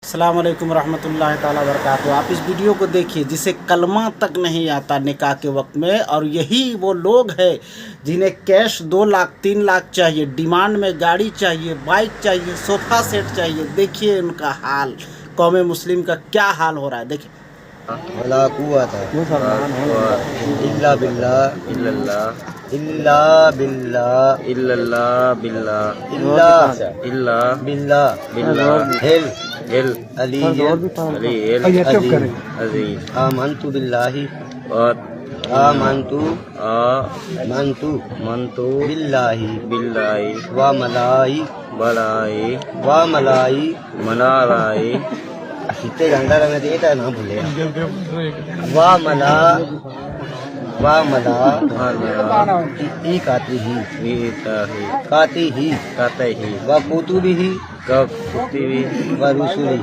السلام علیکم ورحمۃ اللہ تعالیٰ وبرکاتہ۔ آپ اس ویڈیو کو دیکھیے جسے کلمہ تک نہیں آتا نکاح کے وقت میں، اور یہی وہ لوگ ہیں جنہیں کیش 2 لاکھ 3 لاکھ چاہیے، ڈیمانڈ میں گاڑی چاہیے، بائک چاہیے، صوفہ سیٹ چاہیے۔ دیکھیے ان کا حال، قوم مسلم کا کیا حال ہو رہا ہے، دیکھیں۔ ولا قوت الا باللہ الا باللہ الا باللہ الا باللہ ہل علی علی عزیز آمنت باللہ اور آمنتو منتو باللہ باللہ و ملائی بلائی منارائی کتنے گھنٹہ رہنا چاہیے تھا نہ بھولے ای کاتی ہی و کتبی ہی و رسولی